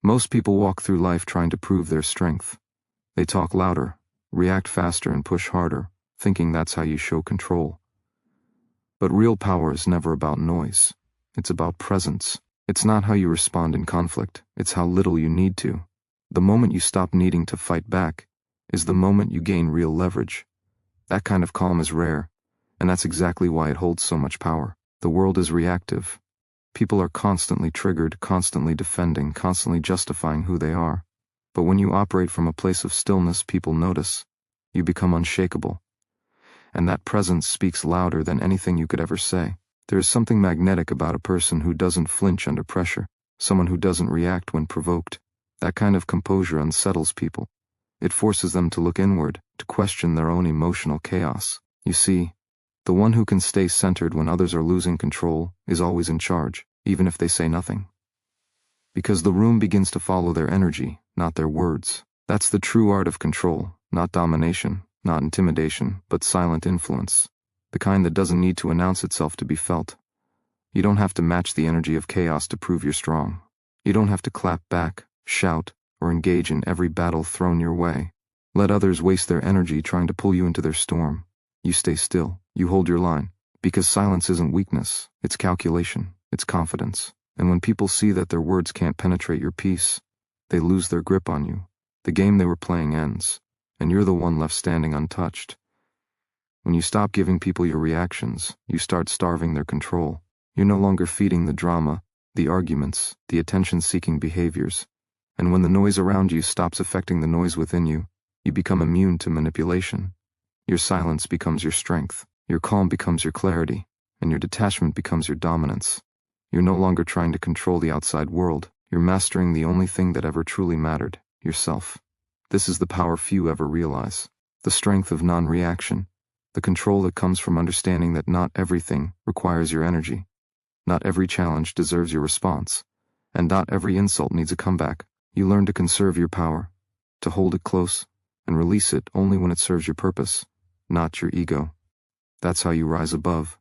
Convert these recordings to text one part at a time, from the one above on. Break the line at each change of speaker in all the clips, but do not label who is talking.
Most people walk through life trying to prove their strength. They talk louder, react faster, and push harder, thinking that's how you show control. But real power is never about noise. It's about presence. It's not how you respond in conflict, it's how little you need to. The moment you stop needing to fight back is the moment you gain real leverage. That kind of calm is rare, and that's exactly why it holds so much power. The world is reactive. People are constantly triggered, constantly defending, constantly justifying who they are. But when you operate from a place of stillness, people notice. You become unshakable. And that presence speaks louder than anything you could ever say. There is something magnetic about a person who doesn't flinch under pressure, someone who doesn't react when provoked. That kind of composure unsettles people. It forces them to look inward, to question their own emotional chaos. You see, the one who can stay centered when others are losing control is always in charge, even if they say nothing. Because the room begins to follow their energy, not their words. That's the true art of control, not domination, not intimidation, but silent influence. The kind that doesn't need to announce itself to be felt. You don't have to match the energy of chaos to prove you're strong. You don't have to clap back, shout, or engage in every battle thrown your way. Let others waste their energy trying to pull you into their storm. You stay still, you hold your line, because silence isn't weakness, it's calculation, it's confidence. And when people see that their words can't penetrate your peace, they lose their grip on you. The game they were playing ends, and you're the one left standing untouched. When you stop giving people your reactions, you start starving their control. You're no longer feeding the drama, the arguments, the attention-seeking behaviors. And when the noise around you stops affecting the noise within you, you become immune to manipulation. Your silence becomes your strength, your calm becomes your clarity, and your detachment becomes your dominance. You're no longer trying to control the outside world, you're mastering the only thing that ever truly mattered, yourself. This is the power few ever realize. The strength of non-reaction. The control that comes from understanding that not everything requires your energy. Not every challenge deserves your response. And not every insult needs a comeback. You learn to conserve your power, to hold it close, and release it only when it serves your purpose, not your ego. That's how you rise above.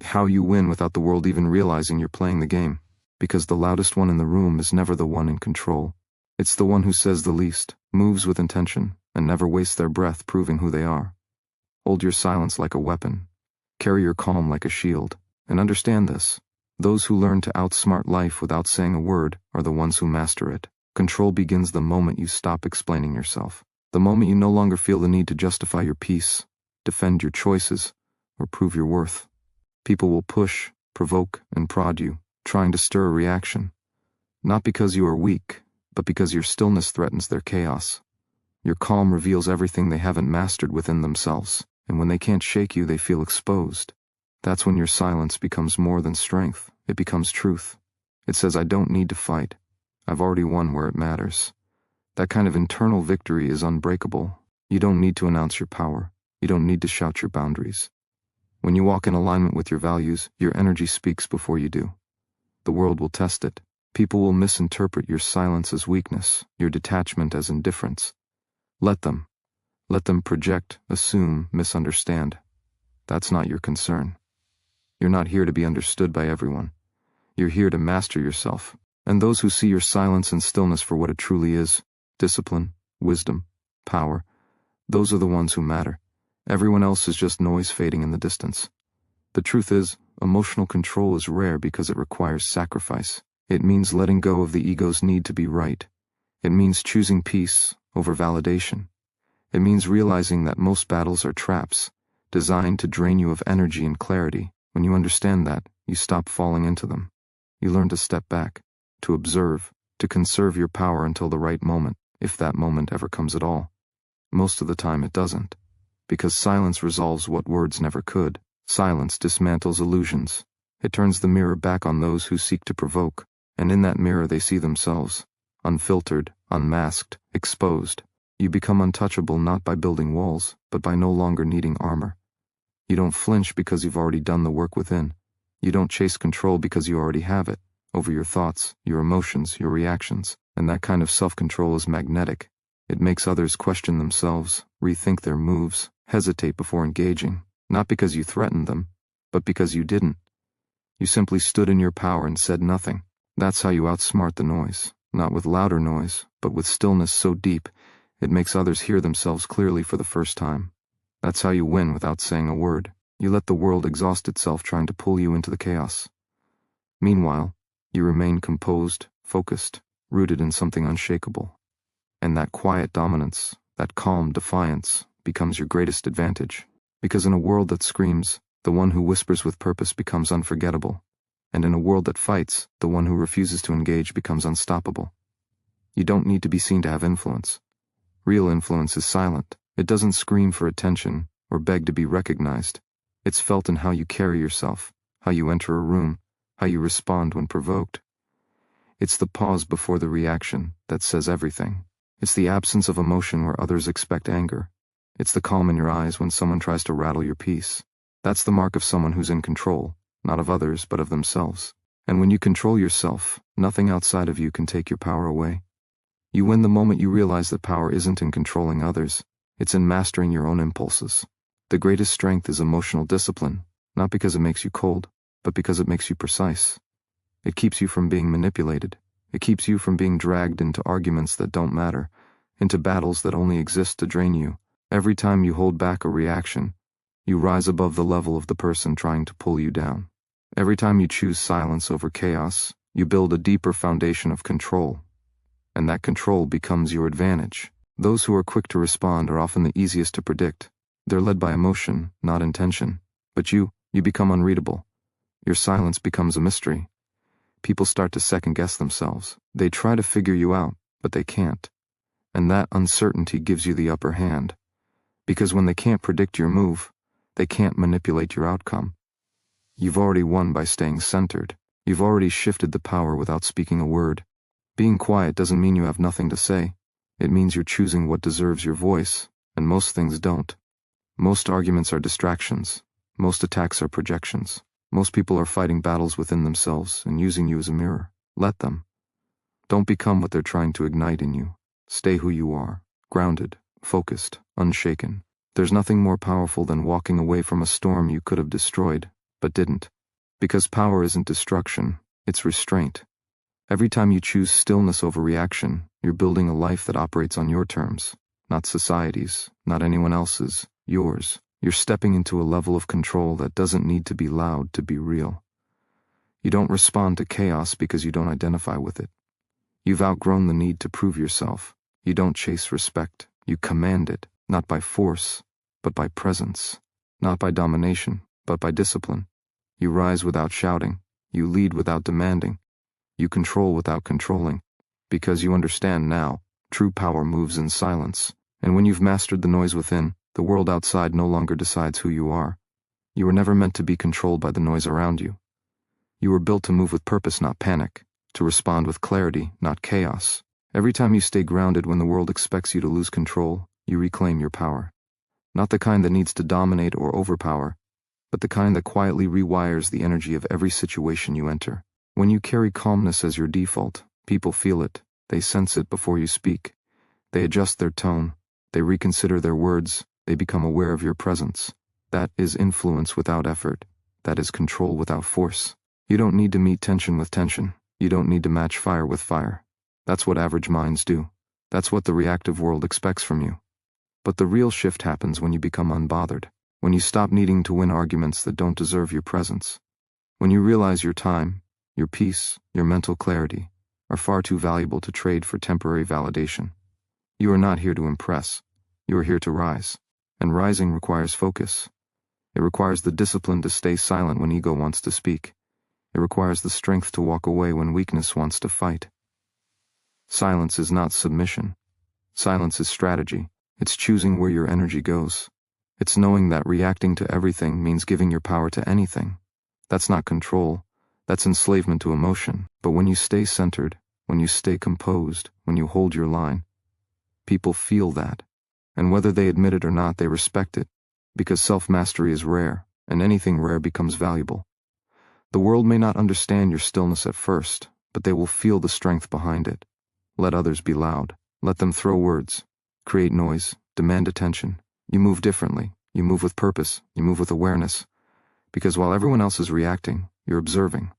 How you win without the world even realizing you're playing the game. Because the loudest one in the room is never the one in control. It's the one who says the least, moves with intention, and never wastes their breath proving who they are. Hold your silence like a weapon. Carry your calm like a shield. And understand this. Those who learn to outsmart life without saying a word are the ones who master it. Control begins the moment you stop explaining yourself. The moment you no longer feel the need to justify your peace, defend your choices, or prove your worth. People will push, provoke, and prod you, trying to stir a reaction. Not because you are weak, but because your stillness threatens their chaos. Your calm reveals everything they haven't mastered within themselves, and when they can't shake you, they feel exposed. That's when your silence becomes more than strength, it becomes truth. It says, I don't need to fight. I've already won where it matters. That kind of internal victory is unbreakable. You don't need to announce your power. You don't need to shout your boundaries. When you walk in alignment with your values, your energy speaks before you do. The world will test it. People will misinterpret your silence as weakness, your detachment as indifference. Let them. Let them project, assume, misunderstand. That's not your concern. You're not here to be understood by everyone. You're here to master yourself. And those who see your silence and stillness for what it truly is, discipline, wisdom, power, those are the ones who matter. Everyone else is just noise fading in the distance. The truth is, emotional control is rare because it requires sacrifice. It means letting go of the ego's need to be right. It means choosing peace over validation. It means realizing that most battles are traps, designed to drain you of energy and clarity. When you understand that, you stop falling into them. You learn to step back, to observe, to conserve your power until the right moment, if that moment ever comes at all. Most of the time it doesn't. Because silence resolves what words never could. Silence dismantles illusions. It turns the mirror back on those who seek to provoke, and in that mirror they see themselves, unfiltered, unmasked, exposed. You become untouchable not by building walls, but by no longer needing armor. You don't flinch because you've already done the work within. You don't chase control because you already have it, over your thoughts, your emotions, your reactions, and that kind of self-control is magnetic. It makes others question themselves, rethink their moves, hesitate before engaging, not because you threatened them, but because you didn't. You simply stood in your power and said nothing. That's how you outsmart the noise. Not with louder noise, but with stillness so deep, it makes others hear themselves clearly for the first time. That's how you win without saying a word. You let the world exhaust itself trying to pull you into the chaos. Meanwhile, you remain composed, focused, rooted in something unshakable. And that quiet dominance, that calm defiance, becomes your greatest advantage. Because in a world that screams, the one who whispers with purpose becomes unforgettable. And in a world that fights, the one who refuses to engage becomes unstoppable. You don't need to be seen to have influence. Real influence is silent. It doesn't scream for attention or beg to be recognized. It's felt in how you carry yourself, how you enter a room, how you respond when provoked. It's the pause before the reaction that says everything. It's the absence of emotion where others expect anger. It's the calm in your eyes when someone tries to rattle your peace. That's the mark of someone who's in control, not of others but of themselves. And when you control yourself, nothing outside of you can take your power away. You win the moment you realize that power isn't in controlling others, it's in mastering your own impulses. The greatest strength is emotional discipline, not because it makes you cold, but because it makes you precise. It keeps you from being manipulated. It keeps you from being dragged into arguments that don't matter, into battles that only exist to drain you. Every time you hold back a reaction, you rise above the level of the person trying to pull you down. Every time you choose silence over chaos, you build a deeper foundation of control. And that control becomes your advantage. Those who are quick to respond are often the easiest to predict. They're led by emotion, not intention. But you become unreadable. Your silence becomes a mystery. People start to second-guess themselves. They try to figure you out, but they can't. And that uncertainty gives you the upper hand. Because when they can't predict your move, they can't manipulate your outcome. You've already won by staying centered. You've already shifted the power without speaking a word. Being quiet doesn't mean you have nothing to say. It means you're choosing what deserves your voice, and most things don't. Most arguments are distractions. Most attacks are projections. Most people are fighting battles within themselves and using you as a mirror. Let them. Don't become what they're trying to ignite in you. Stay who you are, grounded, focused, unshaken. There's nothing more powerful than walking away from a storm you could have destroyed, but didn't. Because power isn't destruction, it's restraint. Every time you choose stillness over reaction, you're building a life that operates on your terms, not society's, not anyone else's, yours. You're stepping into a level of control that doesn't need to be loud to be real. You don't respond to chaos because you don't identify with it. You've outgrown the need to prove yourself. You don't chase respect. You command it, not by force, but by presence. Not by domination, but by discipline. You rise without shouting. You lead without demanding. You control without controlling. Because you understand now, true power moves in silence. And when you've mastered the noise within, the world outside no longer decides who you are. You were never meant to be controlled by the noise around you. You were built to move with purpose, not panic. To respond with clarity, not chaos. Every time you stay grounded when the world expects you to lose control, you reclaim your power. Not the kind that needs to dominate or overpower, but the kind that quietly rewires the energy of every situation you enter. When you carry calmness as your default, people feel it. They sense it before you speak. They adjust their tone. They reconsider their words. They become aware of your presence. That is influence without effort. That is control without force. You don't need to meet tension with tension. You don't need to match fire with fire. That's what average minds do. That's what the reactive world expects from you. But the real shift happens when you become unbothered. When you stop needing to win arguments that don't deserve your presence. When you realize your time, your peace, your mental clarity are far too valuable to trade for temporary validation. You are not here to impress. You are here to rise. And rising requires focus. It requires the discipline to stay silent when ego wants to speak. It requires the strength to walk away when weakness wants to fight. Silence is not submission. Silence is strategy. It's choosing where your energy goes. It's knowing that reacting to everything means giving your power to anything. That's not control. That's enslavement to emotion. But when you stay centered, when you stay composed, when you hold your line, people feel that. And whether they admit it or not, they respect it. Because self-mastery is rare, and anything rare becomes valuable. The world may not understand your stillness at first, but they will feel the strength behind it. Let others be loud. Let them throw words. Create noise. Demand attention. You move differently. You move with purpose. You move with awareness. Because while everyone else is reacting, you're observing.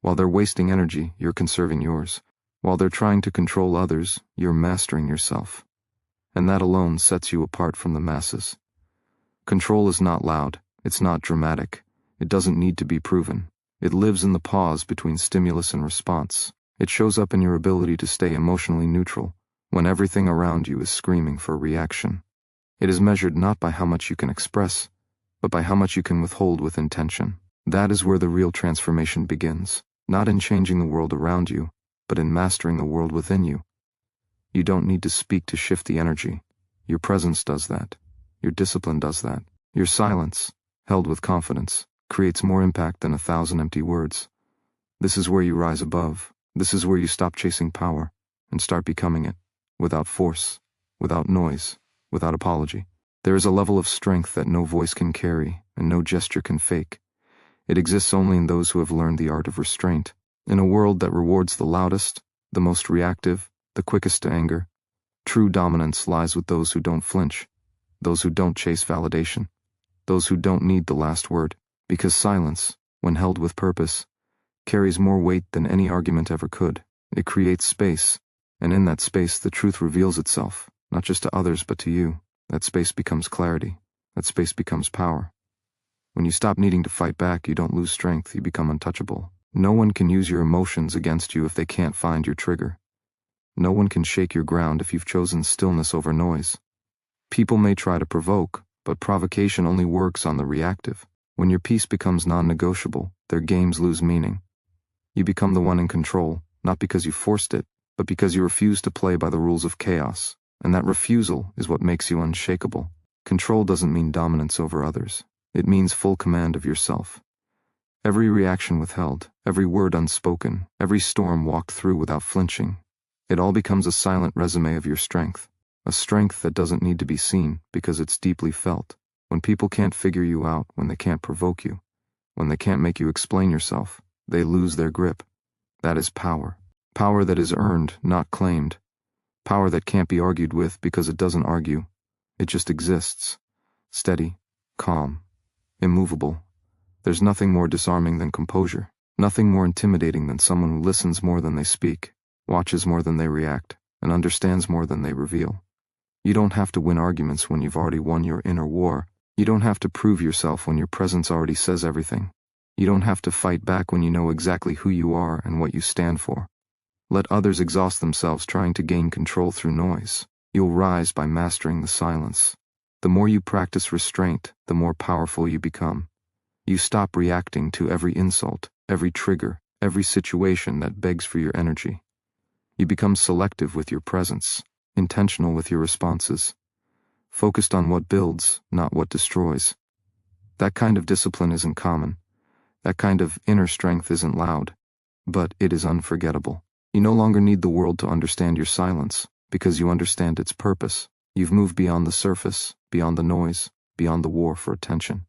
While they're wasting energy, you're conserving yours. While they're trying to control others, you're mastering yourself. And that alone sets you apart from the masses. Control is not loud, it's not dramatic, it doesn't need to be proven. It lives in the pause between stimulus and response. It shows up in your ability to stay emotionally neutral when everything around you is screaming for a reaction. It is measured not by how much you can express, but by how much you can withhold with intention. That is where the real transformation begins, not in changing the world around you, but in mastering the world within you. You don't need to speak to shift the energy. Your presence does that. Your discipline does that. Your silence, held with confidence, creates more impact than 1,000 empty words. This is where you rise above. This is where you stop chasing power and start becoming it, without force, without noise, without apology. There is a level of strength that no voice can carry and no gesture can fake. It exists only in those who have learned the art of restraint. In a world that rewards the loudest, the most reactive, the quickest to anger, true dominance lies with those who don't flinch, those who don't chase validation, those who don't need the last word, because silence, when held with purpose, carries more weight than any argument ever could. It creates space, and in that space the truth reveals itself, not just to others but to you. That space becomes clarity. That space becomes power. When you stop needing to fight back, you don't lose strength, you become untouchable. No one can use your emotions against you if they can't find your trigger. No one can shake your ground if you've chosen stillness over noise. People may try to provoke, but provocation only works on the reactive. When your peace becomes non-negotiable, their games lose meaning. You become the one in control, not because you forced it, but because you refuse to play by the rules of chaos. And that refusal is what makes you unshakable. Control doesn't mean dominance over others. It means full command of yourself. Every reaction withheld, every word unspoken, every storm walked through without flinching. It all becomes a silent resume of your strength, a strength that doesn't need to be seen because it's deeply felt. When people can't figure you out, when they can't provoke you, when they can't make you explain yourself, they lose their grip. That is power. Power that is earned, not claimed. Power that can't be argued with because it doesn't argue. It just exists. Steady, calm, immovable. There's nothing more disarming than composure. Nothing more intimidating than someone who listens more than they speak, watches more than they react, and understands more than they reveal. You don't have to win arguments when you've already won your inner war. You don't have to prove yourself when your presence already says everything. You don't have to fight back when you know exactly who you are and what you stand for. Let others exhaust themselves trying to gain control through noise. You'll rise by mastering the silence. The more you practice restraint, the more powerful you become. You stop reacting to every insult, every trigger, every situation that begs for your energy. You become selective with your presence, intentional with your responses, focused on what builds, not what destroys. That kind of discipline isn't common. That kind of inner strength isn't loud, but it is unforgettable. You no longer need the world to understand your silence, because you understand its purpose. You've moved beyond the surface, beyond the noise, beyond the war for attention.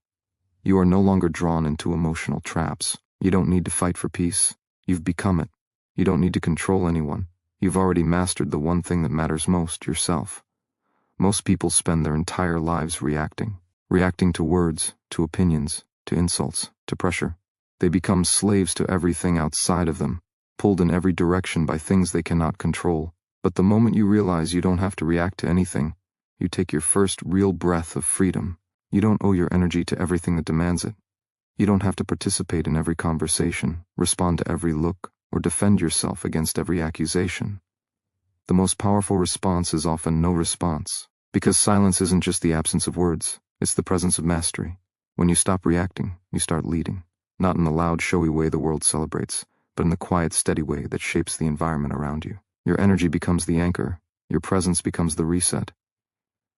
You are no longer drawn into emotional traps. You don't need to fight for peace. You've become it. You don't need to control anyone. You've already mastered the one thing that matters most, yourself. Most people spend their entire lives reacting to words, to opinions, to insults, to pressure. They become slaves to everything outside of them, pulled in every direction by things they cannot control. But the moment you realize you don't have to react to anything, you take your first real breath of freedom. You don't owe your energy to everything that demands it. You don't have to participate in every conversation, respond to every look, or defend yourself against every accusation. The most powerful response is often no response, because silence isn't just the absence of words, it's the presence of mastery. When you stop reacting, you start leading, not in the loud, showy way the world celebrates, but in the quiet, steady way that shapes the environment around you. Your energy becomes the anchor, your presence becomes the reset.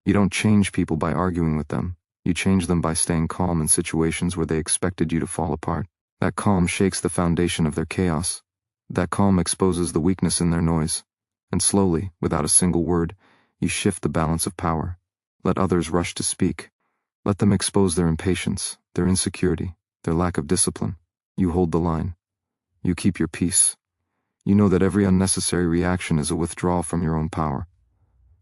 You don't change people by arguing with them. You change them by staying calm in situations where they expected you to fall apart. That calm shakes the foundation of their chaos. That calm exposes the weakness in their noise. And slowly, without a single word, you shift the balance of power. Let others rush to speak. Let them expose their impatience, their insecurity, their lack of discipline. You hold the line. You keep your peace. You know that every unnecessary reaction is a withdrawal from your own power.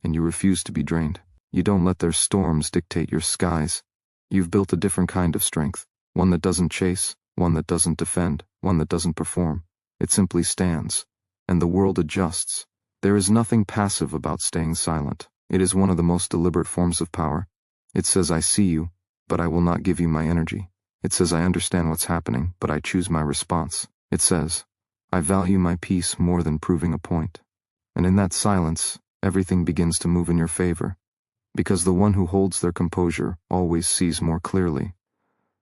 And you refuse to be drained. You don't let their storms dictate your skies. You've built a different kind of strength, One that doesn't chase, one that doesn't defend, one that doesn't perform. It simply stands. And the world adjusts. There is nothing passive about staying silent. It is one of the most deliberate forms of power. It says, I see you, but I will not give you my energy. It says, I understand what's happening, but I choose my response. It says, I value my peace more than proving a point. And in that silence, everything begins to move in your favor. Because the one who holds their composure always sees more clearly.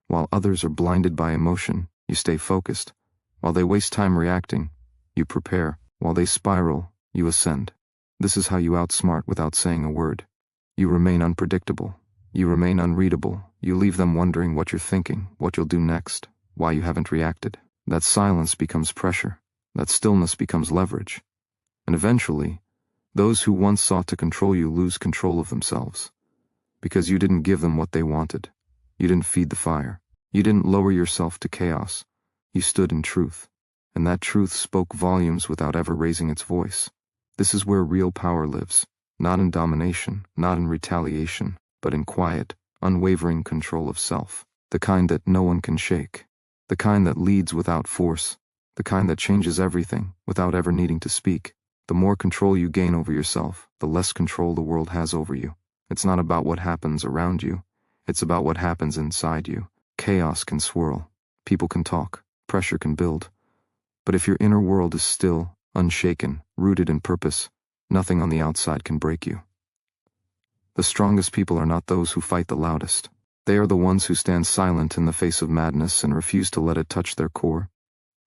While others are blinded by emotion, you stay focused. While they waste time reacting, you prepare. While they spiral, you ascend. This is how you outsmart without saying a word. You remain unpredictable. You remain unreadable. You leave them wondering what you're thinking, what you'll do next, why you haven't reacted. That silence becomes pressure. That stillness becomes leverage. And eventually, those who once sought to control you lose control of themselves. Because you didn't give them what they wanted. You didn't feed the fire. You didn't lower yourself to chaos. You stood in truth. And that truth spoke volumes without ever raising its voice. This is where real power lives. Not in domination, not in retaliation, but in quiet, unwavering control of self. The kind that no one can shake. The kind that leads without force. The kind that changes everything without ever needing to speak. The more control you gain over yourself, the less control the world has over you. It's not about what happens around you. It's about what happens inside you. Chaos can swirl. People can talk. Pressure can build. But if your inner world is still, unshaken, rooted in purpose, nothing on the outside can break you. The strongest people are not those who fight the loudest. They are the ones who stand silent in the face of madness and refuse to let it touch their core.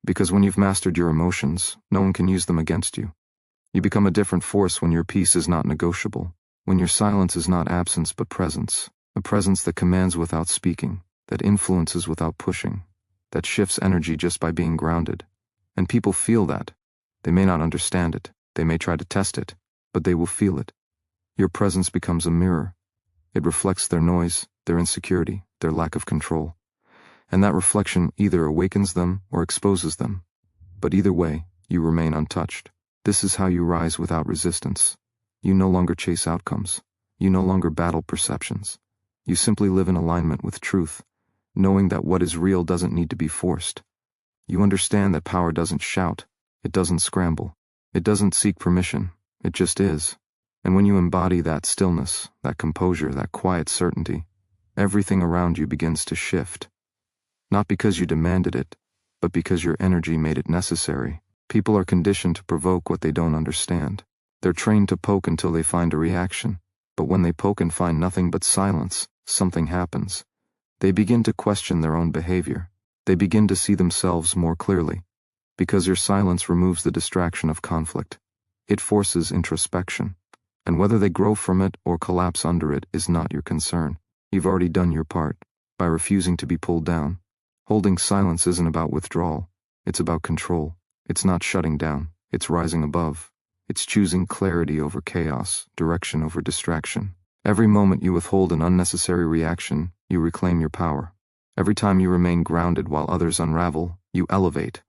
Because when you've mastered your emotions, no one can use them against you. You become a different force when your peace is not negotiable, when your silence is not absence but presence, a presence that commands without speaking, that influences without pushing, that shifts energy just by being grounded. And people feel that. They may not understand it, they may try to test it, but they will feel it. Your presence becomes a mirror. It reflects their noise, their insecurity, their lack of control. And that reflection either awakens them or exposes them. But either way, you remain untouched. This is how you rise without resistance. You no longer chase outcomes. You no longer battle perceptions. You simply live in alignment with truth, knowing that what is real doesn't need to be forced. You understand that power doesn't shout. It doesn't scramble. It doesn't seek permission. It just is. And when you embody that stillness, that composure, that quiet certainty, everything around you begins to shift. Not because you demanded it, but because your energy made it necessary. People are conditioned to provoke what they don't understand. They're trained to poke until they find a reaction. But when they poke and find nothing but silence, something happens. They begin to question their own behavior. They begin to see themselves more clearly. Because your silence removes the distraction of conflict. It forces introspection. And whether they grow from it or collapse under it is not your concern. You've already done your part by refusing to be pulled down. Holding silence isn't about withdrawal. It's about control. It's not shutting down. It's rising above. It's choosing clarity over chaos, direction over distraction. Every moment you withhold an unnecessary reaction, you reclaim your power. Every time you remain grounded while others unravel, you elevate.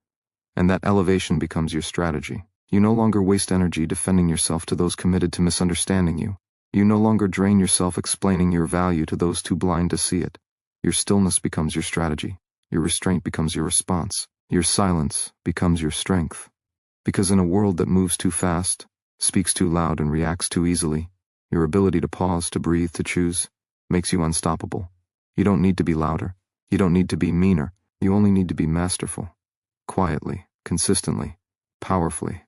And that elevation becomes your strategy. You no longer waste energy defending yourself to those committed to misunderstanding you. You no longer drain yourself explaining your value to those too blind to see it. Your stillness becomes your strategy. Your restraint becomes your response. Your silence becomes your strength. Because in a world that moves too fast, speaks too loud and reacts too easily, your ability to pause, to breathe, to choose, makes you unstoppable. You don't need to be louder. You don't need to be meaner. You only need to be masterful. Quietly, consistently, powerfully.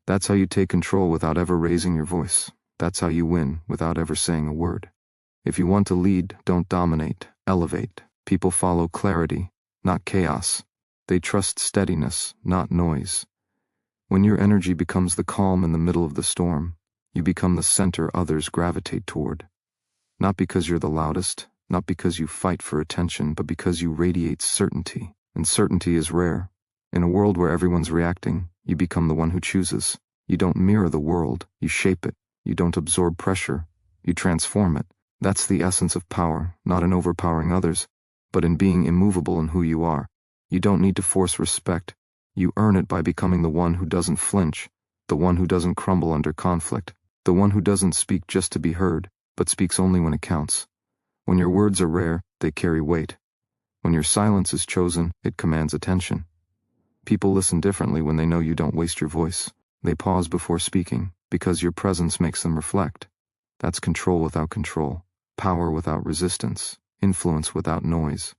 That's how you take control without ever raising your voice. That's how you win without ever saying a word. If you want to lead, don't dominate, elevate. People follow clarity, not chaos. They trust steadiness, not noise. When your energy becomes the calm in the middle of the storm, you become the center others gravitate toward. Not because you're the loudest, not because you fight for attention, but because you radiate certainty. And certainty is rare. In a world where everyone's reacting, you become the one who chooses. You don't mirror the world, you shape it. You don't absorb pressure, you transform it. That's the essence of power, not in overpowering others, but in being immovable in who you are. You don't need to force respect. You earn it by becoming the one who doesn't flinch, the one who doesn't crumble under conflict, the one who doesn't speak just to be heard, but speaks only when it counts. When your words are rare, they carry weight. When your silence is chosen, it commands attention. People listen differently when they know you don't waste your voice. They pause before speaking, because your presence makes them reflect. That's control without control, power without resistance, influence without noise.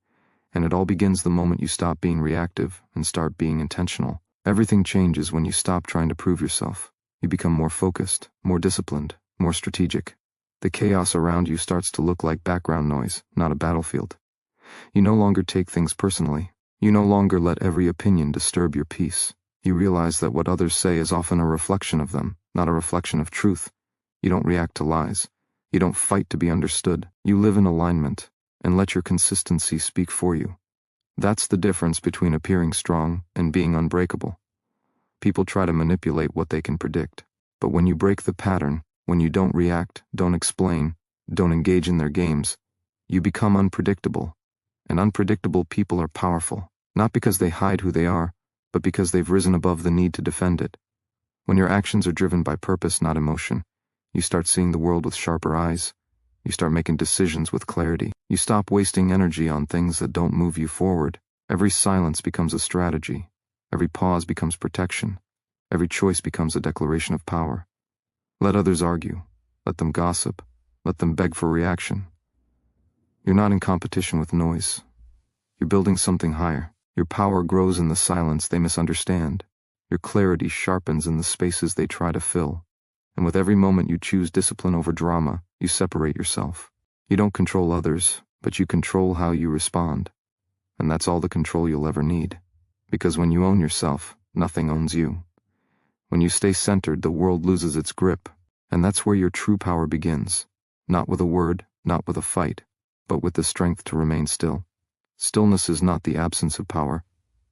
And it all begins the moment you stop being reactive and start being intentional. Everything changes when you stop trying to prove yourself. You become more focused, more disciplined, more strategic. The chaos around you starts to look like background noise, not a battlefield. You no longer take things personally. You no longer let every opinion disturb your peace. You realize that what others say is often a reflection of them, not a reflection of truth. You don't react to lies. You don't fight to be understood. You live in alignment, and let your consistency speak for you. That's the difference between appearing strong and being unbreakable. People try to manipulate what they can predict, but when you break the pattern, when you don't react, don't explain, don't engage in their games, you become unpredictable. And unpredictable people are powerful, not because they hide who they are, but because they've risen above the need to defend it. When your actions are driven by purpose, not emotion, you start seeing the world with sharper eyes. You start making decisions with clarity. You stop wasting energy on things that don't move you forward. Every silence becomes a strategy. Every pause becomes protection. Every choice becomes a declaration of power. Let others argue. Let them gossip. Let them beg for reaction. You're not in competition with noise. You're building something higher. Your power grows in the silence they misunderstand. Your clarity sharpens in the spaces they try to fill. And with every moment you choose discipline over drama, you separate yourself. You don't control others, but you control how you respond. And that's all the control you'll ever need. Because when you own yourself, nothing owns you. When you stay centered, the world loses its grip. And that's where your true power begins. Not with a word, not with a fight, but with the strength to remain still. Stillness is not the absence of power.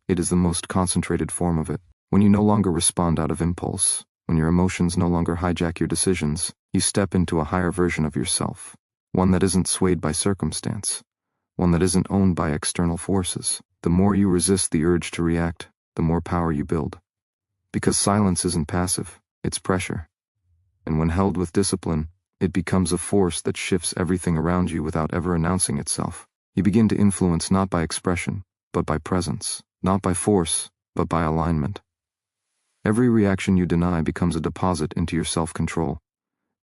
It is the most concentrated form of it. When you no longer respond out of impulse, when your emotions no longer hijack your decisions, you step into a higher version of yourself. One that isn't swayed by circumstance. One that isn't owned by external forces. The more you resist the urge to react, the more power you build. Because silence isn't passive, it's pressure. And when held with discipline, it becomes a force that shifts everything around you without ever announcing itself. You begin to influence not by expression, but by presence. Not by force, but by alignment. Every reaction you deny becomes a deposit into your self-control.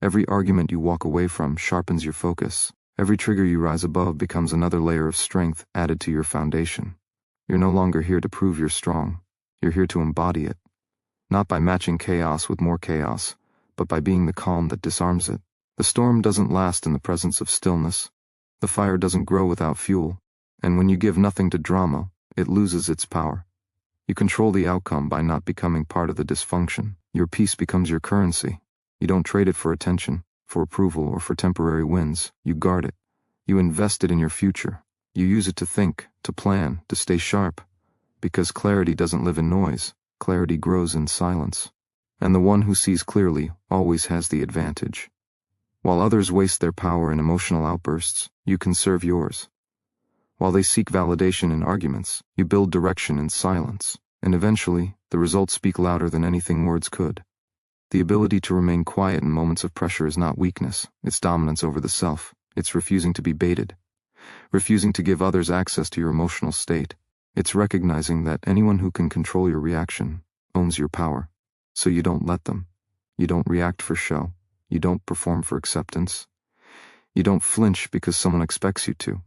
Every argument you walk away from sharpens your focus. Every trigger you rise above becomes another layer of strength added to your foundation. You're no longer here to prove you're strong. You're here to embody it. Not by matching chaos with more chaos, but by being the calm that disarms it. The storm doesn't last in the presence of stillness. The fire doesn't grow without fuel. And when you give nothing to drama, it loses its power. You control the outcome by not becoming part of the dysfunction. Your peace becomes your currency. You don't trade it for attention, for approval, or for temporary wins. You guard it. You invest it in your future. You use it to think, to plan, to stay sharp. Because clarity doesn't live in noise. Clarity grows in silence. And the one who sees clearly always has the advantage. While others waste their power in emotional outbursts, you conserve yours. While they seek validation in arguments, you build direction in silence, and eventually, the results speak louder than anything words could. The ability to remain quiet in moments of pressure is not weakness, it's dominance over the self. It's refusing to be baited. Refusing to give others access to your emotional state. It's recognizing that anyone who can control your reaction owns your power. So you don't let them. You don't react for show. You don't perform for acceptance. You don't flinch because someone expects you to.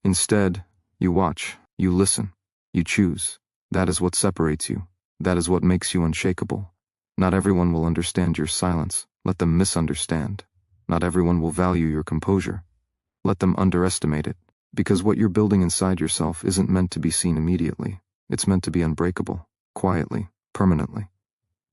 Instead, you watch, you listen, you choose. That is what separates you. That is what makes you unshakable. Not everyone will understand your silence. Let them misunderstand. Not everyone will value your composure. Let them underestimate it. Because what you're building inside yourself isn't meant to be seen immediately. It's meant to be unbreakable, quietly, permanently.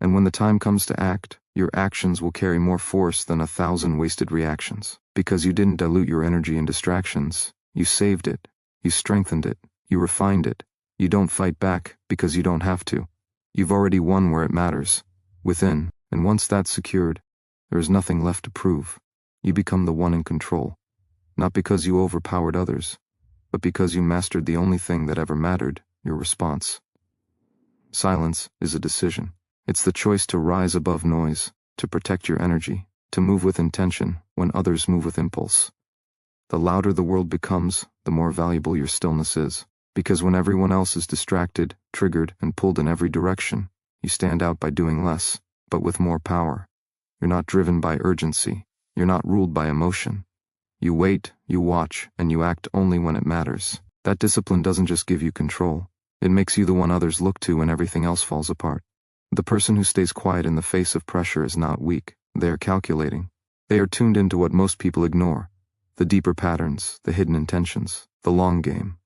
And when the time comes to act, your actions will carry more force than 1,000 wasted reactions. Because you didn't dilute your energy in distractions. You saved it. You strengthened it. You refined it. You don't fight back because you don't have to. You've already won where it matters, within, and once that's secured, there is nothing left to prove. You become the one in control. Not because you overpowered others, but because you mastered the only thing that ever mattered, your response. Silence is a decision. It's the choice to rise above noise, to protect your energy, to move with intention when others move with impulse. The louder the world becomes, the more valuable your stillness is. Because when everyone else is distracted, triggered, and pulled in every direction, you stand out by doing less, but with more power. You're not driven by urgency. You're not ruled by emotion. You wait, you watch, and you act only when it matters. That discipline doesn't just give you control. It makes you the one others look to when everything else falls apart. The person who stays quiet in the face of pressure is not weak. They are calculating. They are tuned into what most people ignore. The deeper patterns, the hidden intentions, the long game.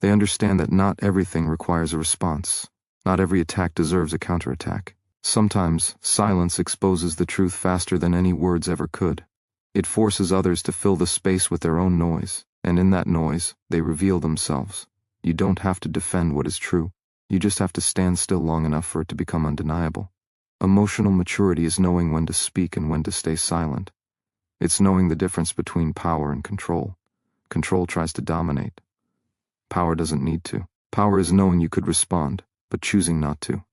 They understand that not everything requires a response. Not every attack deserves a counterattack. Sometimes, silence exposes the truth faster than any words ever could. It forces others to fill the space with their own noise, and in that noise, they reveal themselves. You don't have to defend what is true. You just have to stand still long enough for it to become undeniable. Emotional maturity is knowing when to speak and when to stay silent. It's knowing the difference between power and control. Control tries to dominate. Power doesn't need to. Power is knowing you could respond, but choosing not to.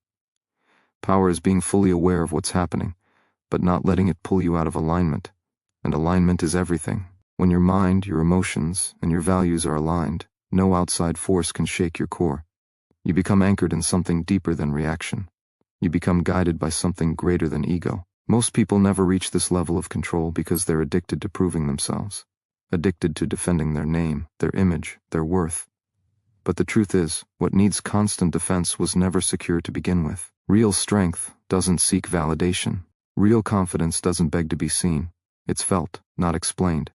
Power is being fully aware of what's happening, but not letting it pull you out of alignment. And alignment is everything. When your mind, your emotions, and your values are aligned, no outside force can shake your core. You become anchored in something deeper than reaction. You become guided by something greater than ego. Most people never reach this level of control because they're addicted to proving themselves, addicted to defending their name, their image, their worth. But the truth is, what needs constant defense was never secure to begin with. Real strength doesn't seek validation. Real confidence doesn't beg to be seen. It's felt, not explained.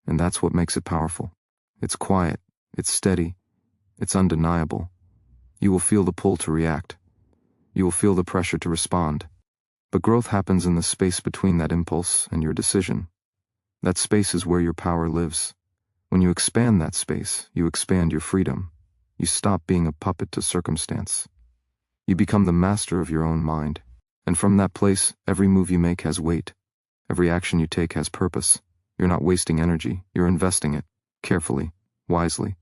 And that's what makes it powerful. It's quiet, it's steady, it's undeniable. You will feel the pull to react. You will feel the pressure to respond. But growth happens in the space between that impulse and your decision. That space is where your power lives. When you expand that space, you expand your freedom. You stop being a puppet to circumstance. You become the master of your own mind. And from that place, every move you make has weight. Every action you take has purpose. You're not wasting energy, you're investing it, carefully, wisely.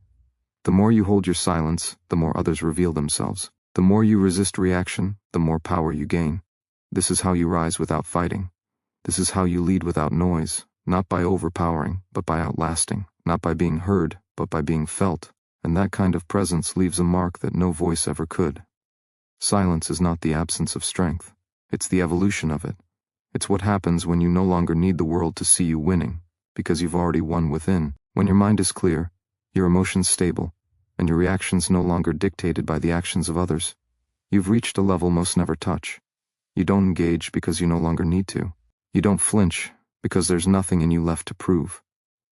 The more you hold your silence, the more others reveal themselves. The more you resist reaction, the more power you gain. This is how you rise without fighting. This is how you lead without noise, not by overpowering, but by outlasting, not by being heard, but by being felt. And that kind of presence leaves a mark that no voice ever could. Silence is not the absence of strength. It's the evolution of it. It's what happens when you no longer need the world to see you winning, because you've already won within. When your mind is clear, your emotions stable, and your reactions no longer dictated by the actions of others, you've reached a level most never touch. You don't engage because you no longer need to. You don't flinch because there's nothing in you left to prove.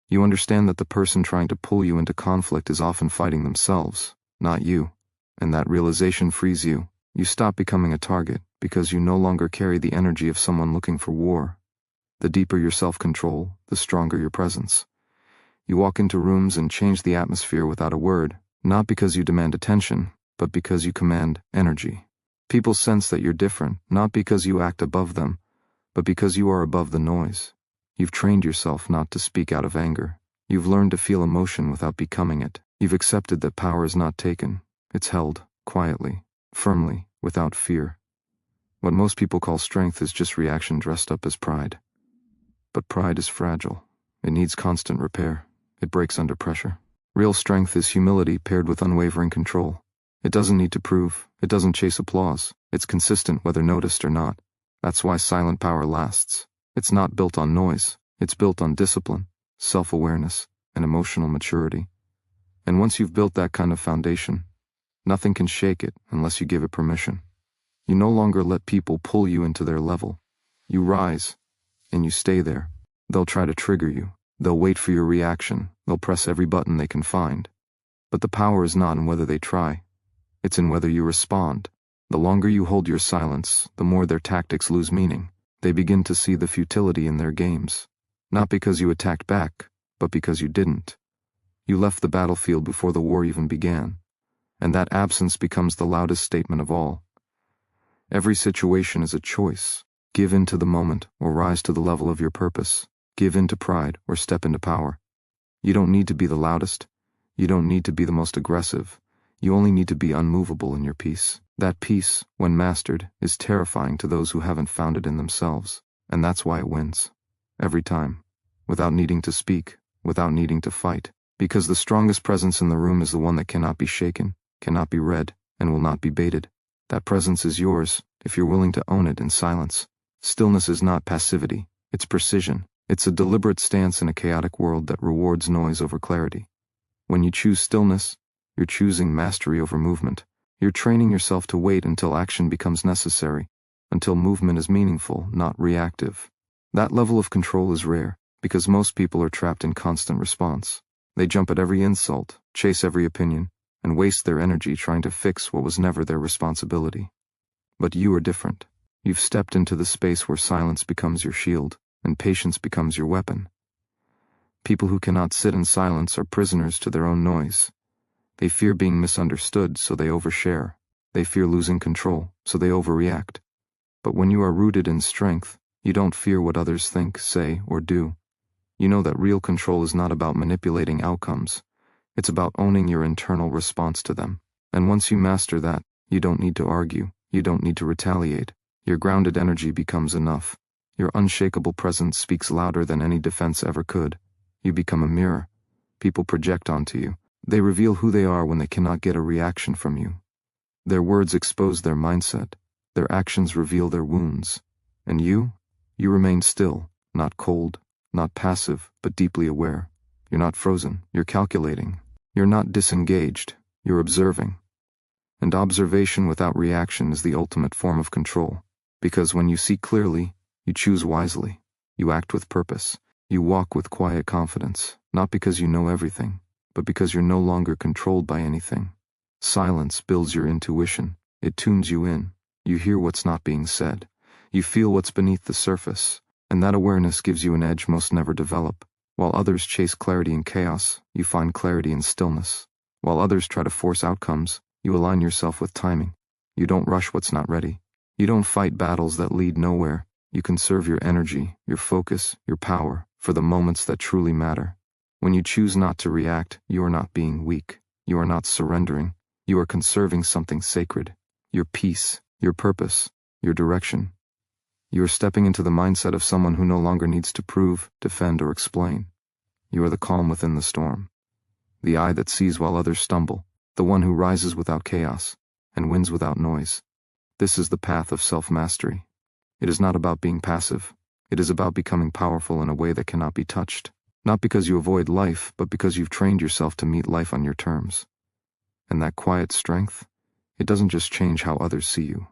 You understand that the person trying to pull you into conflict is often fighting themselves, not you. And that realization frees you. You stop becoming a target because you no longer carry the energy of someone looking for war. The deeper your self-control, the stronger your presence. You walk into rooms and change the atmosphere without a word, not because you demand attention, but because you command energy. People sense that you're different, not because you act above them, but because you are above the noise. You've trained yourself not to speak out of anger. You've learned to feel emotion without becoming it. You've accepted that power is not taken. It's held, quietly, firmly, without fear. What most people call strength is just reaction dressed up as pride. But pride is fragile. It needs constant repair. It breaks under pressure. Real strength is humility paired with unwavering control. It doesn't need to prove. It doesn't chase applause. It's consistent whether noticed or not. That's why silent power lasts. It's not built on noise. It's built on discipline, self-awareness, and emotional maturity. And once you've built that kind of foundation, nothing can shake it unless you give it permission. You no longer let people pull you into their level. You rise, and you stay there. They'll try to trigger you. They'll wait for your reaction. They'll press every button they can find. But the power is not in whether they try. It's in whether you respond. The longer you hold your silence, the more their tactics lose meaning. They begin to see the futility in their games. Not because you attacked back, but because you didn't. You left the battlefield before the war even began. And that absence becomes the loudest statement of all. Every situation is a choice. Give in to the moment or rise to the level of your purpose. Give in to pride or step into power. You don't need to be the loudest. You don't need to be the most aggressive. You only need to be unmovable in your peace. That peace, when mastered, is terrifying to those who haven't found it in themselves. And that's why it wins. Every time. Without needing to speak, without needing to fight. Because the strongest presence in the room is the one that cannot be shaken, cannot be read, and will not be baited. That presence is yours, if you're willing to own it in silence. Stillness is not passivity, it's precision. It's a deliberate stance in a chaotic world that rewards noise over clarity. When you choose stillness, you're choosing mastery over movement. You're training yourself to wait until action becomes necessary, until movement is meaningful, not reactive. That level of control is rare, because most people are trapped in constant response. They jump at every insult, chase every opinion, and waste their energy trying to fix what was never their responsibility. But you are different. You've stepped into the space where silence becomes your shield, and patience becomes your weapon. People who cannot sit in silence are prisoners to their own noise. They fear being misunderstood, so they overshare. They fear losing control, so they overreact. But when you are rooted in strength, you don't fear what others think, say, or do. You know that real control is not about manipulating outcomes. It's about owning your internal response to them. And once you master that, you don't need to argue, you don't need to retaliate. Your grounded energy becomes enough. Your unshakable presence speaks louder than any defense ever could. You become a mirror. People project onto you. They reveal who they are when they cannot get a reaction from you. Their words expose their mindset. Their actions reveal their wounds. And you remain still, not cold, not passive, but deeply aware. You're not frozen, you're calculating. You're not disengaged, you're observing. And observation without reaction is the ultimate form of control. Because when you see clearly, you choose wisely. You act with purpose. You walk with quiet confidence, not because you know everything, but because you're no longer controlled by anything. Silence builds your intuition. It tunes you in. You hear what's not being said. You feel what's beneath the surface, and that awareness gives you an edge most never develop. While others chase clarity in chaos, you find clarity in stillness. While others try to force outcomes, you align yourself with timing. You don't rush what's not ready. You don't fight battles that lead nowhere. You conserve your energy, your focus, your power, for the moments that truly matter. When you choose not to react, you are not being weak. You are not surrendering. You are conserving something sacred. Your peace, your purpose, your direction. You are stepping into the mindset of someone who no longer needs to prove, defend, or explain. You are the calm within the storm. The eye that sees while others stumble. The one who rises without chaos, and wins without noise. This is the path of self-mastery. It is not about being passive. It is about becoming powerful in a way that cannot be touched. Not because you avoid life, but because you've trained yourself to meet life on your terms. And that quiet strength, it doesn't just change how others see you.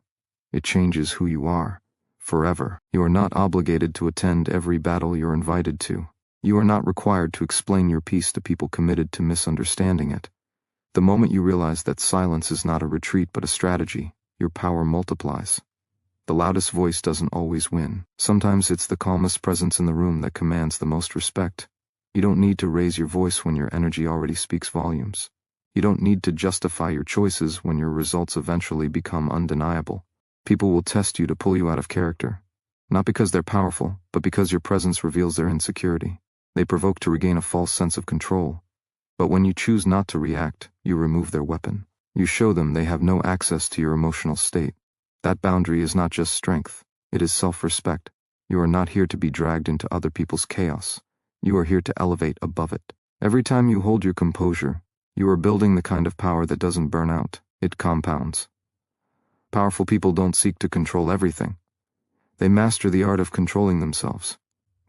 It changes who you are. Forever. You are not obligated to attend every battle you're invited to. You are not required to explain your piece to people committed to misunderstanding it. The moment you realize that silence is not a retreat but a strategy, your power multiplies. The loudest voice doesn't always win. Sometimes it's the calmest presence in the room that commands the most respect. You don't need to raise your voice when your energy already speaks volumes. You don't need to justify your choices when your results eventually become undeniable. People will test you to pull you out of character. Not because they're powerful, but because your presence reveals their insecurity. They provoke to regain a false sense of control. But when you choose not to react, you remove their weapon. You show them they have no access to your emotional state. That boundary is not just strength, it is self-respect. You are not here to be dragged into other people's chaos. You are here to elevate above it. Every time you hold your composure, you are building the kind of power that doesn't burn out, it compounds. Powerful people don't seek to control everything. They master the art of controlling themselves.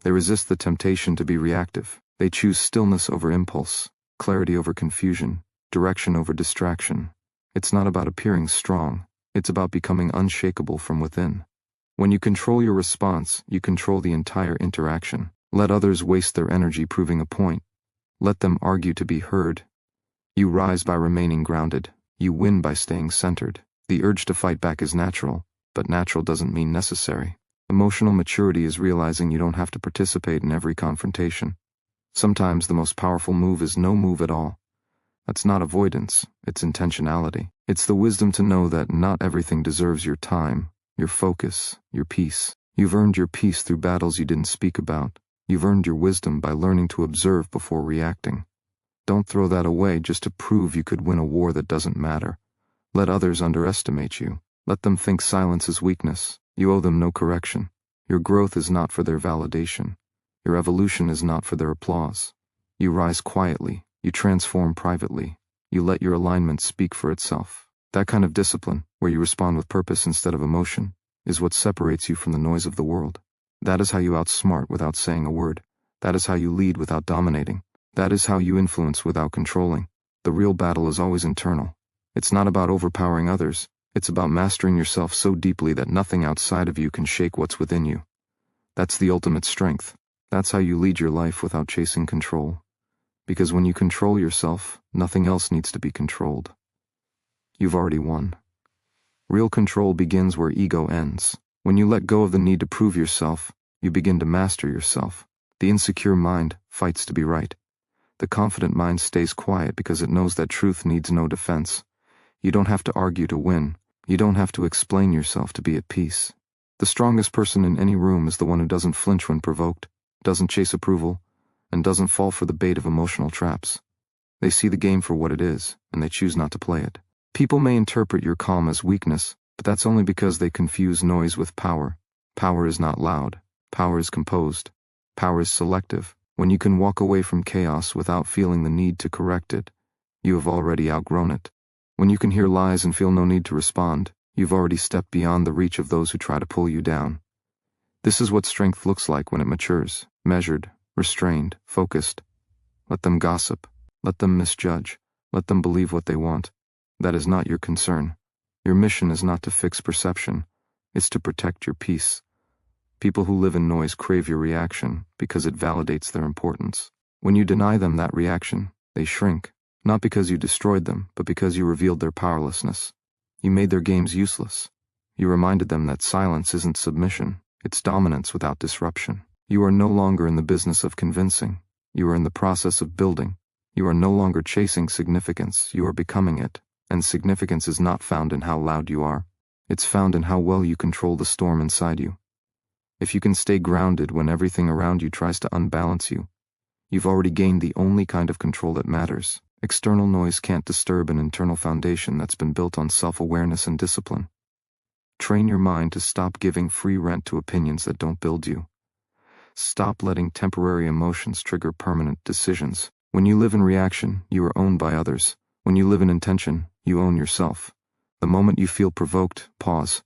They resist the temptation to be reactive. They choose stillness over impulse, clarity over confusion, direction over distraction. It's not about appearing strong. It's about becoming unshakable from within. When you control your response, you control the entire interaction. Let others waste their energy proving a point. Let them argue to be heard. You rise by remaining grounded. You win by staying centered. The urge to fight back is natural, but natural doesn't mean necessary. Emotional maturity is realizing you don't have to participate in every confrontation. Sometimes the most powerful move is no move at all. That's not avoidance, it's intentionality. It's the wisdom to know that not everything deserves your time, your focus, your peace. You've earned your peace through battles you didn't speak about. You've earned your wisdom by learning to observe before reacting. Don't throw that away just to prove you could win a war that doesn't matter. Let others underestimate you. Let them think silence is weakness. You owe them no correction. Your growth is not for their validation. Your evolution is not for their applause. You rise quietly, You transform privately. You let your alignment speak for itself. That kind of discipline, where you respond with purpose instead of emotion, is what separates you from the noise of the world. That is how you outsmart without saying a word. That is how you lead without dominating. That is how you influence without controlling. The real battle is always internal. It's not about overpowering others. It's about mastering yourself so deeply that nothing outside of you can shake what's within you. That's the ultimate strength. That's how you lead your life without chasing control. Because when you control yourself, nothing else needs to be controlled. You've already won. Real control begins where ego ends. When you let go of the need to prove yourself, you begin to master yourself. The insecure mind fights to be right. The confident mind stays quiet because it knows that truth needs no defense. You don't have to argue to win. You don't have to explain yourself to be at peace. The strongest person in any room is the one who doesn't flinch when provoked, doesn't chase approval, and doesn't fall for the bait of emotional traps. They see the game for what it is, and they choose not to play it. People may interpret your calm as weakness, but that's only because they confuse noise with power. Power is not loud. Power is composed. Power is selective. When you can walk away from chaos without feeling the need to correct it, you have already outgrown it. When you can hear lies and feel no need to respond, you've already stepped beyond the reach of those who try to pull you down. This is what strength looks like when it matures, measured, restrained, focused. Let them gossip. Let them misjudge. Let them believe what they want. That is not your concern. Your mission is not to fix perception. It's to protect your peace. People who live in noise crave your reaction because it validates their importance. When you deny them that reaction, they shrink, not because you destroyed them, but because you revealed their powerlessness. You made their games useless. You reminded them that silence isn't submission, it's dominance without disruption. You are no longer in the business of convincing. You are in the process of building. You are no longer chasing significance, you are becoming it. And significance is not found in how loud you are. It's found in how well you control the storm inside you. If you can stay grounded when everything around you tries to unbalance you, you've already gained the only kind of control that matters. External noise can't disturb an internal foundation that's been built on self-awareness and discipline. Train your mind to stop giving free rent to opinions that don't build you. Stop letting temporary emotions trigger permanent decisions. When you live in reaction, you are owned by others. When you live in intention, you own yourself. The moment you feel provoked, pause.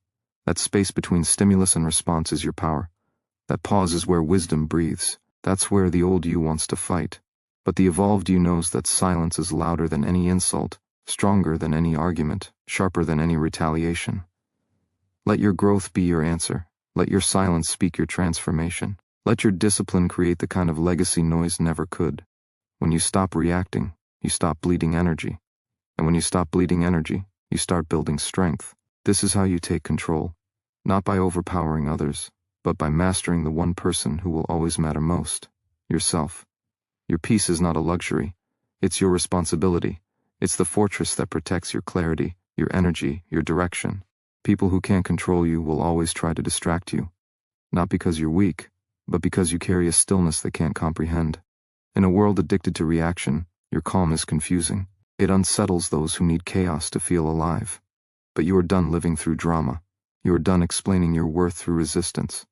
That space between stimulus and response is your power. That pause is where wisdom breathes. That's where the old you wants to fight. But the evolved you knows that silence is louder than any insult, stronger than any argument, sharper than any retaliation. Let your growth be your answer. Let your silence speak your transformation. Let your discipline create the kind of legacy noise never could. When you stop reacting, you stop bleeding energy. And when you stop bleeding energy, you start building strength. This is how you take control, not by overpowering others, but by mastering the one person who will always matter most, yourself. Your peace is not a luxury. It's your responsibility. It's the fortress that protects your clarity, your energy, your direction. People who can't control you will always try to distract you, not because you're weak, but because you carry a stillness they can't comprehend. In a world addicted to reaction, your calm is confusing. It unsettles those who need chaos to feel alive. But you are done living through drama. You are done explaining your worth through resistance.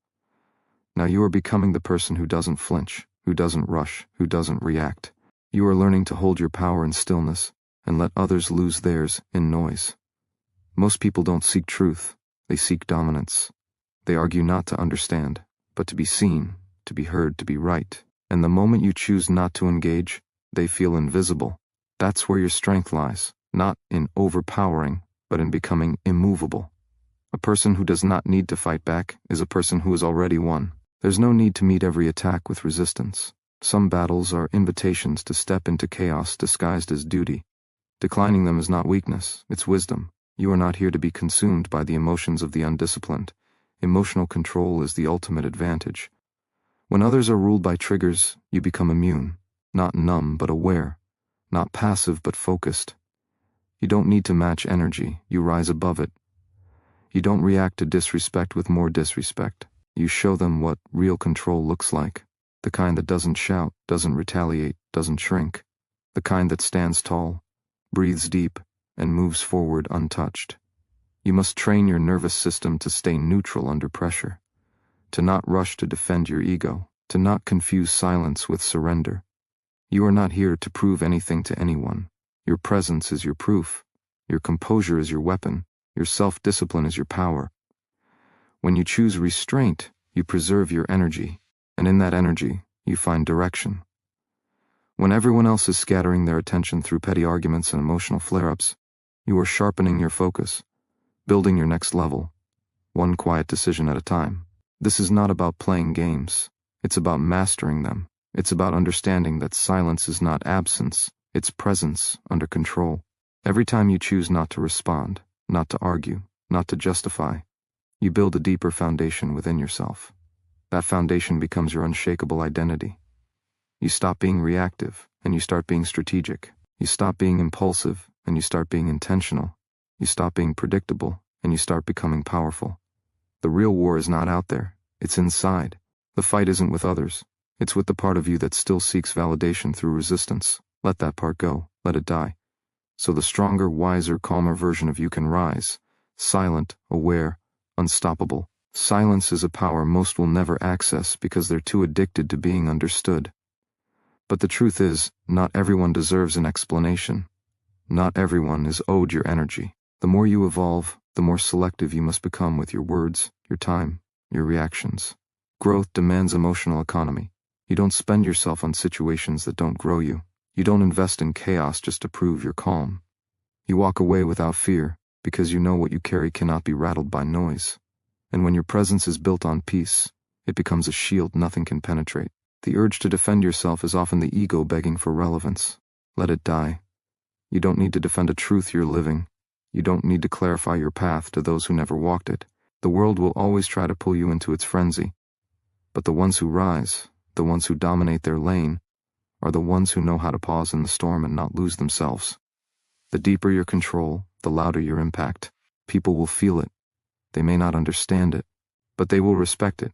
Now you are becoming the person who doesn't flinch, who doesn't rush, who doesn't react. You are learning to hold your power in stillness and let others lose theirs in noise. Most people don't seek truth, they seek dominance. They argue not to understand, but to be seen, to be heard, to be right. And the moment you choose not to engage, they feel invisible. That's where your strength lies, not in overpowering, but in becoming immovable. A person who does not need to fight back is a person who has already won. There's no need to meet every attack with resistance. Some battles are invitations to step into chaos disguised as duty. Declining them is not weakness, it's wisdom. You are not here to be consumed by the emotions of the undisciplined. Emotional control is the ultimate advantage. When others are ruled by triggers, you become immune, not numb but aware. Not passive but focused. You don't need to match energy, you rise above it. You don't react to disrespect with more disrespect. You show them what real control looks like. The kind that doesn't shout, doesn't retaliate, doesn't shrink. The kind that stands tall, breathes deep, and moves forward untouched. You must train your nervous system to stay neutral under pressure, to not rush to defend your ego, to not confuse silence with surrender. You are not here to prove anything to anyone. Your presence is your proof. Your composure is your weapon. Your self-discipline is your power. When you choose restraint, you preserve your energy, and in that energy, you find direction. When everyone else is scattering their attention through petty arguments and emotional flare-ups, you are sharpening your focus, building your next level, one quiet decision at a time. This is not about playing games. It's about mastering them. It's about understanding that silence is not absence, it's presence under control. Every time you choose not to respond, not to argue, not to justify, you build a deeper foundation within yourself. That foundation becomes your unshakable identity. You stop being reactive, and you start being strategic. You stop being impulsive, and you start being intentional. You stop being predictable, and you start becoming powerful. The real war is not out there, it's inside. The fight isn't with others, it's with the part of you that still seeks validation through resistance. Let that part go, let it die. So the stronger, wiser, calmer version of you can rise, silent, aware, unstoppable. Silence is a power most will never access because they're too addicted to being understood. But the truth is, not everyone deserves an explanation. Not everyone is owed your energy. The more you evolve, the more selective you must become with your words, your time, your reactions. Growth demands emotional economy. You don't spend yourself on situations that don't grow you. You don't invest in chaos just to prove you're calm. You walk away without fear, because you know what you carry cannot be rattled by noise. And when your presence is built on peace, it becomes a shield nothing can penetrate. The urge to defend yourself is often the ego begging for relevance. Let it die. You don't need to defend a truth you're living. You don't need to clarify your path to those who never walked it. The world will always try to pull you into its frenzy. But the ones who rise, the ones who dominate their lane, are the ones who know how to pause in the storm and not lose themselves. The deeper your control, the louder your impact. People will feel it. They may not understand it, but they will respect it.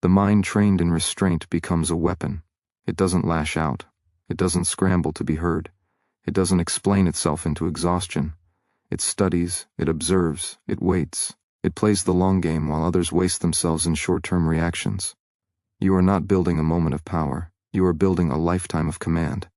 The mind trained in restraint becomes a weapon. It doesn't lash out. It doesn't scramble to be heard. It doesn't explain itself into exhaustion. It studies, it observes, it waits. It plays the long game while others waste themselves in short-term reactions. You are not building a moment of power. You are building a lifetime of command.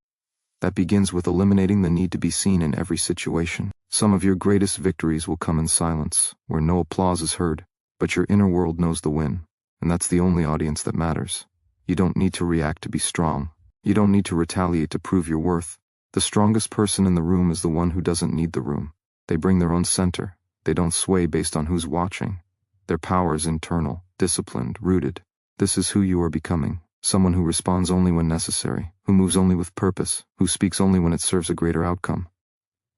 That begins with eliminating the need to be seen in every situation. Some of your greatest victories will come in silence, where no applause is heard, but your inner world knows the win, and that's the only audience that matters. You don't need to react to be strong. You don't need to retaliate to prove your worth. The strongest person in the room is the one who doesn't need the room. They bring their own center. They don't sway based on who's watching. Their power is internal, disciplined, rooted. This is who you are becoming. Someone who responds only when necessary, who moves only with purpose, who speaks only when it serves a greater outcome.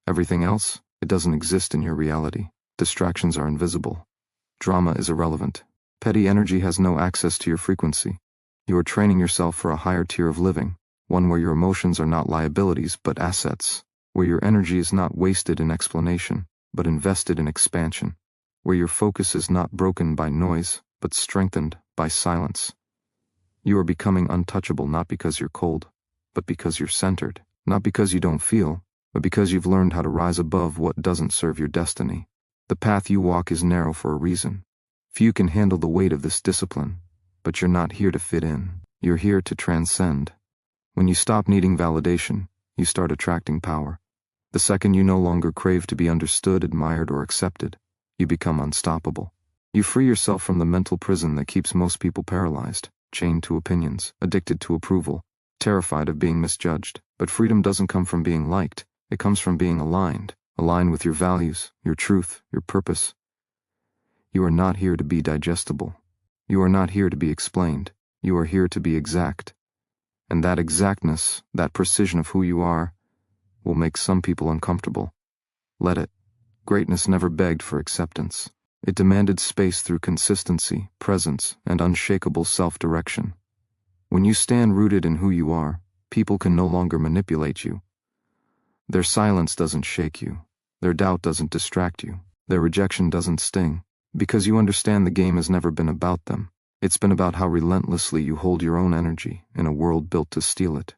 Everything else, it doesn't exist in your reality. Distractions are invisible. Drama is irrelevant. Petty energy has no access to your frequency. You are training yourself for a higher tier of living, one where your emotions are not liabilities but assets, where your energy is not wasted in explanation, but invested in expansion, where your focus is not broken by noise, but strengthened by silence. You are becoming untouchable not because you're cold, but because you're centered, not because you don't feel, but because you've learned how to rise above what doesn't serve your destiny. The path you walk is narrow for a reason. Few can handle the weight of this discipline, but you're not here to fit in. You're here to transcend. When you stop needing validation, you start attracting power. The second you no longer crave to be understood, admired, or accepted, you become unstoppable. You free yourself from the mental prison that keeps most people paralyzed, chained to opinions, addicted to approval, terrified of being misjudged. But freedom doesn't come from being liked, it comes from being aligned with your values, your truth, your purpose. You are not here to be digestible. You are not here to be explained. You are here to be exact. And that exactness, that precision of who you are, will make some people uncomfortable. Let it. Greatness never begged for acceptance. It demanded space through consistency, presence, and unshakable self-direction. When you stand rooted in who you are, people can no longer manipulate you. Their silence doesn't shake you. Their doubt doesn't distract you. Their rejection doesn't sting. Because you understand the game has never been about them. It's been about how relentlessly you hold your own energy in a world built to steal it.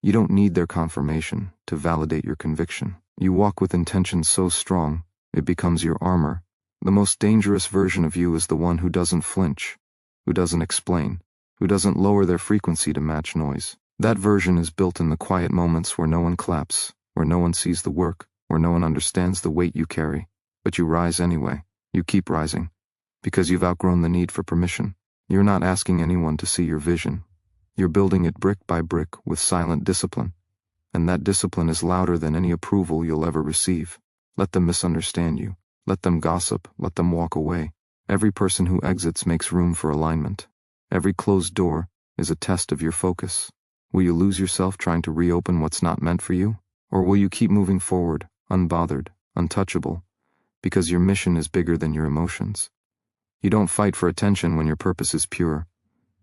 You don't need their confirmation to validate your conviction. You walk with intention so strong, it becomes your armor. The most dangerous version of you is the one who doesn't flinch, who doesn't explain, who doesn't lower their frequency to match noise. That version is built in the quiet moments where no one claps, where no one sees the work, where no one understands the weight you carry, but you rise anyway. You keep rising, because you've outgrown the need for permission. You're not asking anyone to see your vision. You're building it brick by brick with silent discipline, and that discipline is louder than any approval you'll ever receive. Let them misunderstand you. Let them gossip. Let them walk away. Every person who exits makes room for alignment. Every closed door is a test of your focus. Will you lose yourself trying to reopen what's not meant for you? Or will you keep moving forward, unbothered, untouchable, because your mission is bigger than your emotions? You don't fight for attention when your purpose is pure.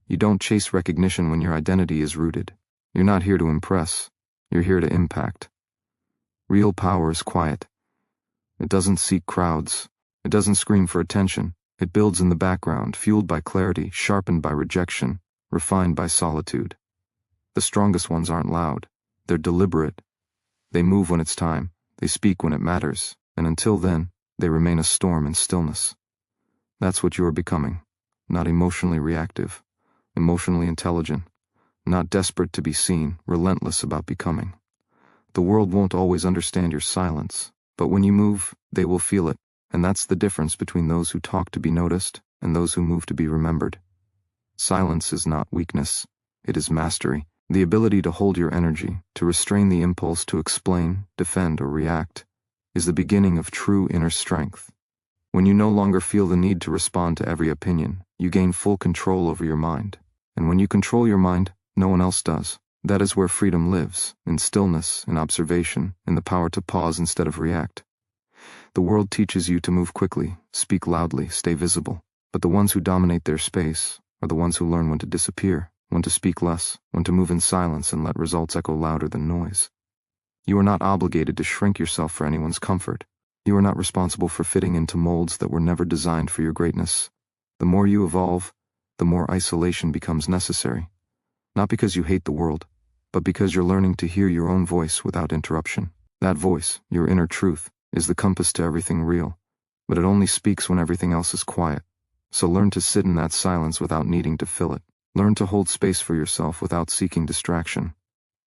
You don't chase recognition when your identity is rooted. You're not here to impress. You're here to impact. Real power is quiet. It doesn't seek crowds. It doesn't scream for attention. It builds in the background, fueled by clarity, sharpened by rejection, refined by solitude. The strongest ones aren't loud. They're deliberate. They move when it's time. They speak when it matters. And until then, they remain a storm in stillness. That's what you are becoming. Not emotionally reactive. Emotionally intelligent. Not desperate to be seen, relentless about becoming. The world won't always understand your silence, but when you move, they will feel it, and that's the difference between those who talk to be noticed and those who move to be remembered. Silence is not weakness. It is mastery. The ability to hold your energy, to restrain the impulse to explain, defend, or react, is the beginning of true inner strength. When you no longer feel the need to respond to every opinion, you gain full control over your mind. And when you control your mind, no one else does. That is where freedom lives, in stillness, in observation, in the power to pause instead of react. The world teaches you to move quickly, speak loudly, stay visible. But the ones who dominate their space are the ones who learn when to disappear, when to speak less, when to move in silence and let results echo louder than noise. You are not obligated to shrink yourself for anyone's comfort. You are not responsible for fitting into molds that were never designed for your greatness. The more you evolve, the more isolation becomes necessary. Not because you hate the world, but because you're learning to hear your own voice without interruption. That voice, your inner truth, is the compass to everything real, but it only speaks when everything else is quiet. So learn to sit in that silence without needing to fill it. Learn to hold space for yourself without seeking distraction.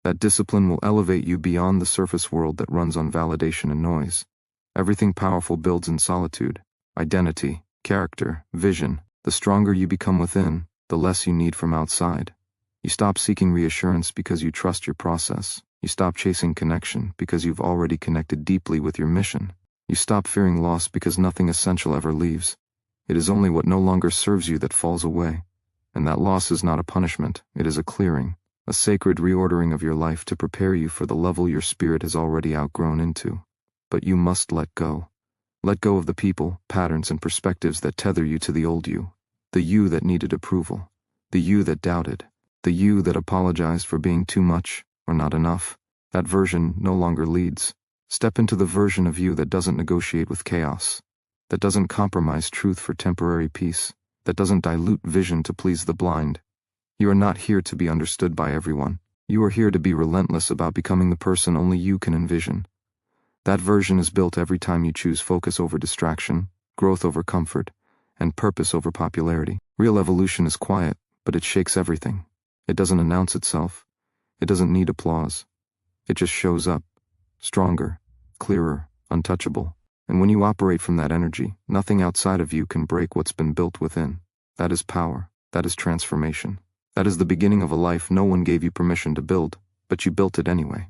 That discipline will elevate you beyond the surface world that runs on validation and noise. Everything powerful builds in solitude. Identity, character, vision. The stronger you become within, the less you need from outside. You stop seeking reassurance because you trust your process. You stop chasing connection because you've already connected deeply with your mission. You stop fearing loss because nothing essential ever leaves. It is only what no longer serves you that falls away. And that loss is not a punishment, it is a clearing, a sacred reordering of your life to prepare you for the level your spirit has already outgrown into. But you must let go. Let go of the people, patterns, and perspectives that tether you to the old you. The you that needed approval. The you that doubted. The you that apologized for being too much or not enough. That version no longer leads. Step into the version of you that doesn't negotiate with chaos. That doesn't compromise truth for temporary peace. That doesn't dilute vision to please the blind. You are not here to be understood by everyone. You are here to be relentless about becoming the person only you can envision. That version is built every time you choose focus over distraction, growth over comfort, and purpose over popularity. Real evolution is quiet, but it shakes everything. It doesn't announce itself. It doesn't need applause. It just shows up, stronger, clearer, untouchable. And when you operate from that energy, nothing outside of you can break what's been built within. That is power. That is transformation. That is the beginning of a life no one gave you permission to build, but you built it anyway.